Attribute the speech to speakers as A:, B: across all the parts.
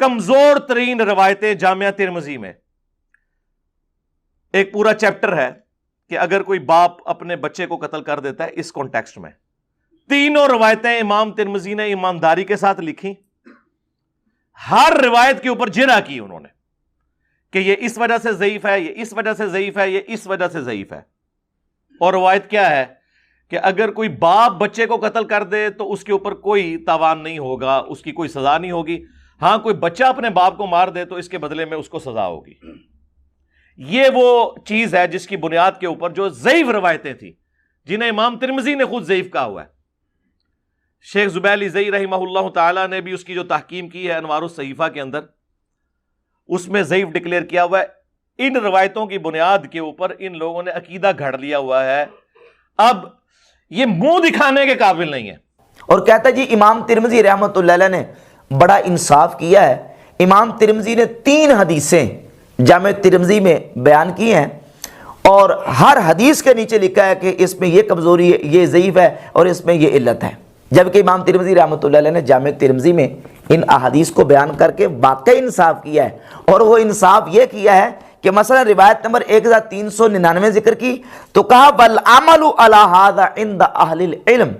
A: کمزور ترین روایتیں جامعہ ترمذی میں، ایک پورا چیپٹر ہے کہ اگر کوئی باپ اپنے بچے کو قتل کر دیتا ہے اس کانٹیکسٹ میں، تینوں روایتیں امام ترمذی نے ایمانداری کے ساتھ لکھی، ہر روایت کے اوپر جرح کی انہوں نے کہ یہ اس وجہ سے ضعیف ہے، یہ اس وجہ سے ضعیف ہے، یہ اس وجہ سے ضعیف ہے۔ اور روایت کیا ہے کہ اگر کوئی باپ بچے کو قتل کر دے تو اس کے اوپر کوئی تاوان نہیں ہوگا، اس کی کوئی سزا نہیں ہوگی، ہاں کوئی بچہ اپنے باپ کو مار دے تو اس کے بدلے میں اس کو سزا ہوگی۔ یہ وہ چیز ہے جس کی بنیاد کے اوپر جو ضعیف روایتیں تھیں جنہیں امام ترمذی نے خود ضعیف کہا ہوا ہے۔ شیخ زبیلی زئی رحمہ اللہ تعالی نے بھی اس کی جو تحقیم کی ہے انوار الصحیفہ کے اندر، اس میں ضعیف ڈکلیئر کیا ہوا ہے۔ ان روایتوں کی بنیاد کے اوپر ان لوگوں نے عقیدہ گھڑ لیا ہوا ہے، اب یہ منہ دکھانے کے قابل نہیں ہے۔
B: اور کہتا ہے جی امام ترمذی رحمۃ اللہ علیہ نے بڑا انصاف کیا ہے، امام ترمذی نے 3 حدیثیں جامع ترمذی میں بیان کی ہیں اور ہر حدیث کے نیچے لکھا ہے کہ اس میں یہ کمزوری ہے، یہ ضعیف ہے اور اس میں یہ علت ہے، جبکہ امام ترمذی رحمۃ اللہ علیہ نے جامع ترمذی میں ان احادیث کو بیان کر کے واقعی انصاف کیا ہے۔ اور وہ انصاف یہ کیا ہے کہ مثلا روایت نمبر 1399 ذکر کی تو کہا والعمل علی ھذا عند اہل العلم،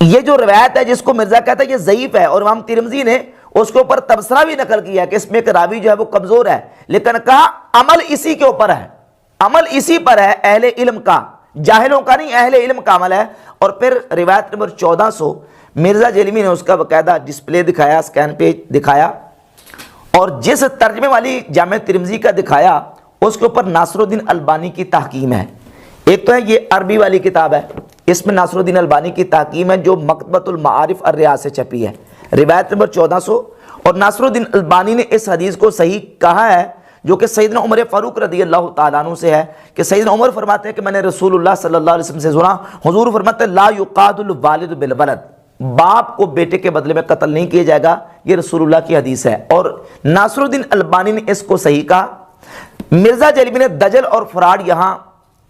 B: یہ جو روایت ہے جس کو مرزا کہتا ہے یہ ضعیف ہے، اور امام ترمذی نے اس کے اوپر تبصرہ بھی نقل کیا کہ اس میں ایک راوی جو ہے وہ کمزور ہے، لیکن کہا عمل اسی کے اوپر ہے، عمل اسی پر ہے، اہل علم کا، جاہلوں کا نہیں، اہل علم کا عمل ہے۔ اور پھر روایت نمبر 1400 مرزا جیلمی نے اس کا باقاعدہ ڈسپلے دکھایا، اسکین پیج دکھایا، اور جس ترجمے والی جامع ترمذی کا دکھایا اس کے اوپر ناصر الدین البانی کی تحکیم ہے۔ ایک تو ہے یہ عربی والی کتاب ہے، اس میں ناصر الدین البانی کی تحکیم ہے جو مکتبۃ المعارف الریاض سے چھپی ہے، روایت نمبر 1400۔ اور ناصر الدین البانی نے اس حدیث کو صحیح کہا ہے جو کہ سیدنا عمر فاروق رضی اللہ تعالیٰ عنہ سے ہے کہ سیدنا عمر فرماتے ہیں کہ میں نے رسول اللہ صلی اللہ علیہ وسلم سے سنا، حضور فرماتے ہیں لا یقاد الوالد بالولد، باپ کو بیٹے کے بدلے میں قتل نہیں کیا جائے گا، یہ رسول اللہ کی حدیث ہے۔ اور ناصر الدین البانی نے اس کو صحیح کہا۔ مرزا جیلمی نے دجل اور فراڈ یہاں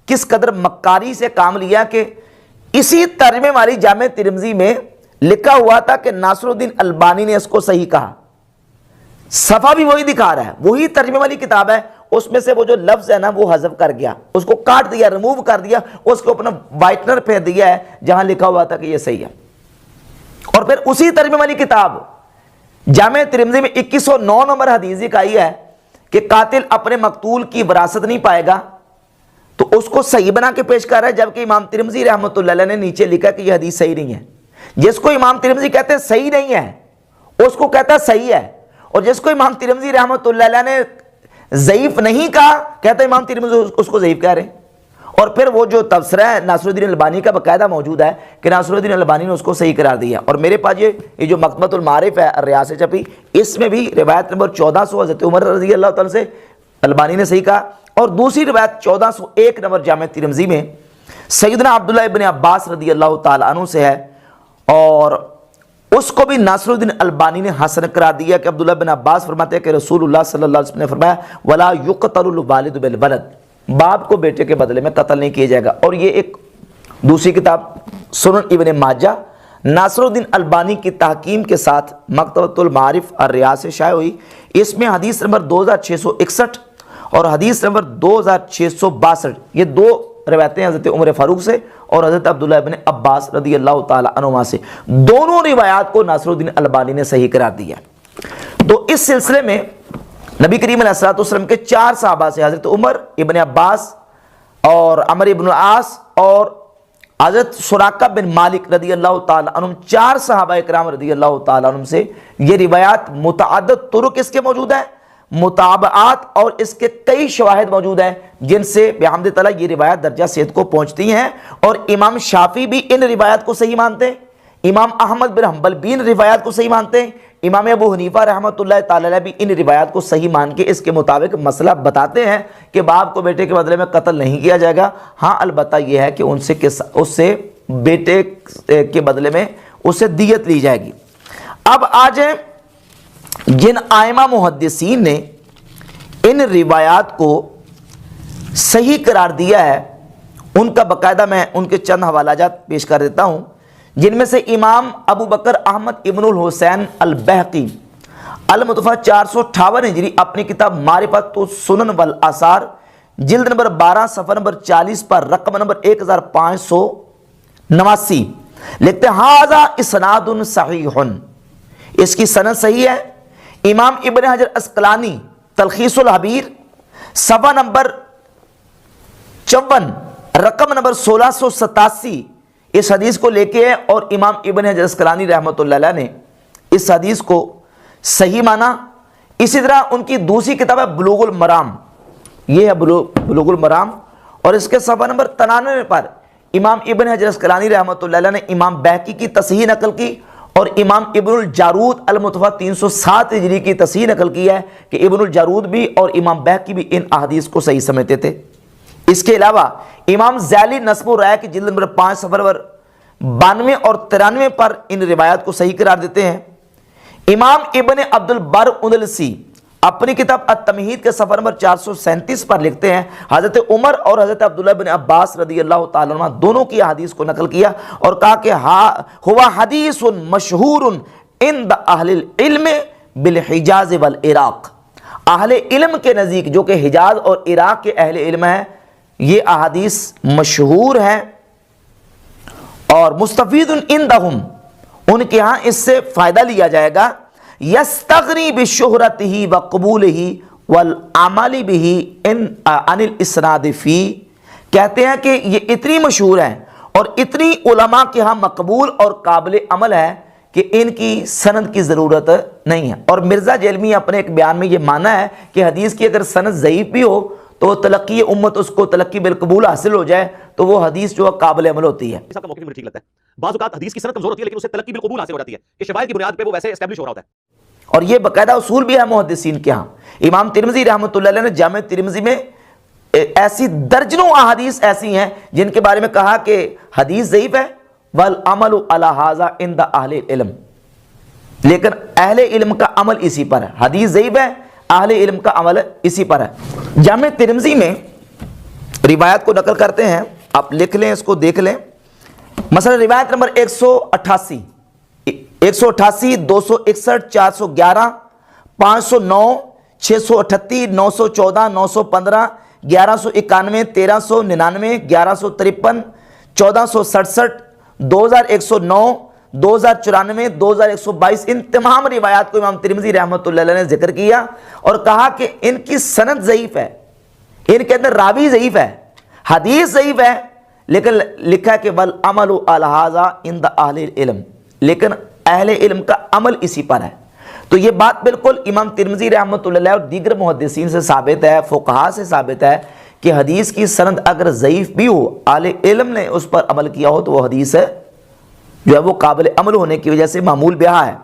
B: کس قدر مکاری سے کام لیا کہ اسی ترجمے والی جامع ترمذی میں لکھا ہوا تھا کہ ناصر الدین البانی نے اس کو صحیح کہا، صفحہ بھی وہی دکھا رہا ہے، وہی ترجمے والی کتاب ہے، اس میں سے وہ جو لفظ ہے نا وہ حذف کر گیا، اس کو کاٹ دیا، ریموو کر دیا، اس کو اپنا وائٹنر پھیر دیا ہے جہاں لکھا ہوا تھا کہ یہ صحیح ہے۔ اور پھر اسی ترجمے والی کتاب جامع ترمذی میں 2109 نمبر حدیث دکھائی ہے کہ قاتل اپنے مقتول کی وراثت نہیں پائے گا، تو اس کو صحیح بنا کے پیش کر رہا ہے، جبکہ امام ترمذی رحمۃ اللہ علیہ نے نیچے لکھا کہ یہ حدیث صحیح نہیں ہے۔ جس کو امام ترمذی کہتے ہیں صحیح نہیں ہے اس کو کہتا ہے صحیح ہے، اور جس کو امام ترمذی رحمۃ اللہ علیہ نے ضعیف نہیں کہا کہتا ہے امام ترمذی اس کو ضعیف کہہ رہے ہیں۔ اور پھر وہ جو تبصرہ ہے ناصر الدین البانی کا باقاعدہ موجود ہے کہ ناصر الدین البانی نے اس کو صحیح قرار دیا۔ اور میرے پاس یہ جو مکتبۃ المعارف ہے الریاض سے چھپی، اس میں بھی روایت نمبر 1400 حضرت عمر رضی اللہ تعالیٰ سے البانی نے صحیح کہا، اور دوسری روایت 1401 نمبر جامع ترمذی میں سیدنا عبداللہ ابن عباس رضی اللہ تعالیٰ عنہ سے ہے، اور اس کو بھی ناصر الدین البانی نے حسن قرار دیا کہ عبداللہ بن عباس فرماتے ہیں کہ رسول اللہ صلی اللہ علیہ وسلم نے فرمایا ولا یقتل الوالد بالولد، باپ کو بیٹے کے بدلے میں قتل نہیں کیا جائے گا۔ اور یہ ایک دوسری کتاب سنن ابن ماجہ ناصر الدین البانی کی تحکیم کے ساتھ مکتبۃ المعارف الریاض سے شائع ہوئی، اس میں حدیث نمبر 2661 اور حدیث نمبر 2662 یہ 2 روایتیں حضرت عمر فاروق سے اور حضرت عبداللہ ابن عباس رضی اللہ تعالی عنہما سے، دونوں روایات کو ناصر الدین البانی نے صحیح قرار دیا۔ تو اس سلسلے میں نبی کریم علیہ الصلوۃ والسلام کے 4 صحابہ سے حضرت عمر ابن عباس اور عمر ابن العاص اور حضرت سراقہ بن مالک رضی اللہ تعالی عنہم 4 صحابہ اکرام رضی اللہ تعالی عنہم سے یہ روایات متعدد طرق اس کے موجود ہیں، متابعات اور اس کے کئی شواہد موجود ہیں جن سے بحمد تعالیٰ یہ روایات درجہ صحت کو پہنچتی ہیں۔ اور امام شافعی بھی ان روایات کو صحیح مانتے ہیں، امام احمد بن حنبل بھی ان روایات کو صحیح مانتے ہیں، امام ابو حنیفہ رحمۃ اللہ تعالی علیہ بھی ان روایات کو صحیح مان کے اس کے مطابق مسئلہ بتاتے ہیں کہ باپ کو بیٹے کے بدلے میں قتل نہیں کیا جائے گا، ہاں البتہ یہ ہے کہ اس سے بیٹے کے بدلے میں اسے دیت لی جائے گی۔ اب آ جائیں جن آئمہ محدثین نے ان روایات کو صحیح قرار دیا ہے ان کا باقاعدہ میں ان کے چند حوالہ جات پیش کر دیتا ہوں، جن میں سے امام ابو بکر احمد ابن الحسین البہقی المتوفہ 458 ہجری اپنی کتاب معرفت السنن والآثار جلد نمبر 12 صفحہ نمبر 40 پر رقم نمبر 1589 لکھتے ہیں ھذا اسناد صحیح، اس کی سند صحیح ہے۔ امام ابن حجر اسقلانی تلخیص الحبیر صفحہ نمبر 54 رقم نمبر 1687 اس حدیث کو لے کے ہے، اور امام ابن حجر اسقلانی رحمۃ اللہ علیہ نے اس حدیث کو صحیح مانا۔ اسی طرح ان کی دوسری کتاب ہے بلوغ المرام، یہ ہے بلوغ المرام، اور اس کے صفحہ نمبر 93 پر امام ابن حجر اسقلانی رحمۃ اللہ علیہ نے امام بہقی کی تصحیح نقل کی، اور امام ابن الجارود المتوفہ 307 ہجری کی تصحیح نقل کی ہے کہ ابن الجارود بھی اور امام بہقی بھی ان احادیث کو صحیح سمجھتے تھے۔ اس کے علاوہ امام زیلی نصب الرائے کی جلد نمبر 5 صفحہ نمبر 92 اور 93 پر ان روایات کو صحیح قرار دیتے ہیں۔ امام ابن عبد البر اندلسی اپنی کتاب التمہید کے صفحہ نمبر 437 پر لکھتے ہیں حضرت عمر اور حضرت عبداللہ بن عباس رضی اللہ تعالیٰ عنہ دونوں کی حدیث کو نقل کیا اور کہا کہ ہوا حدیث مشہور عند اہل العلم بالحجاز والعراق، اہل علم کے نزدیک جو کہ حجاز اور عراق کے اہل علم ہیں یہ احادیث مشہور ہیں، اور مستفید عندہم ان کے ہاں اس سے فائدہ لیا جائے گا، یستغنی بشہرتہ وقبولہ والعمل بہ عن الاسناد فی، کہتے ہیں کہ یہ اتنی مشہور ہیں اور اتنی علماء کے ہاں مقبول اور قابل عمل ہے کہ ان کی سند کی ضرورت نہیں ہے۔ اور مرزا جیلمی اپنے ایک بیان میں یہ مانا ہے کہ حدیث کی اگر سند ضعیف بھی ہو تو تلقی امت اس کو تلقی بالقبول حاصل ہو جائے تو وہ حدیث جو قابل عمل ہوتی ہے۔
A: اس کا موقف مجھے ٹھیک لگتا ہے، بعض اوقات حدیث کی سند کمزور ہوتی ہے لیکن اسے تلقی بالقبول حاصل ہو جاتی ہے کہ شواہد کی بنیاد پہ وہ ویسے اسٹیبلش ہو رہا ہوتا ہے،
B: اور یہ باقاعدہ اصول بھی ہے محدثین کے ہاں۔ امام ترمذی رحمۃ اللہ علیہ نے جامع ترمذی میں ایسی درجنوں احادیث ایسی ہیں جن کے بارے میں کہا کہ حدیث ضعیف ہے، والعمل علی ھذا عند اہل العلم، لیکن اہل علم کا عمل اسی پر ہے۔ حدیث ضعیف ہے، اہل علم کا عمل اسی پر ہے۔ جامع ترمذی میں روایت کو نقل کرتے ہیں، آپ لکھ لیں، اس کو دیکھ لیں۔ مثلا روایت نمبر 188 261 411 509 638 914 915 1191 1399 1153 1467 2109 2094 2122 ان تمام روایات کو امام ترمذی رحمۃ اللہ علیہ نے ذکر کیا اور کہا کہ ان کی سند ضعیف ہے، ان کے اندر راوی ضعیف ہے، حدیث ضعیف ہے، لیکن لکھا ہے کہ والعمل علی ھذا عند اہل العلم، لیکن اہل علم کا عمل اسی پر ہے۔ تو یہ بات بالکل امام ترمذی رحمۃ اللہ علیہ اور دیگر محدثین سے ثابت ہے، فقہاء سے ثابت ہے کہ حدیث کی سند اگر ضعیف بھی ہو، اہل علم نے اس پر عمل کیا ہو تو وہ حدیث ہے جو ہے وہ قابل عمل ہونے کی وجہ سے معمول بہا ہے۔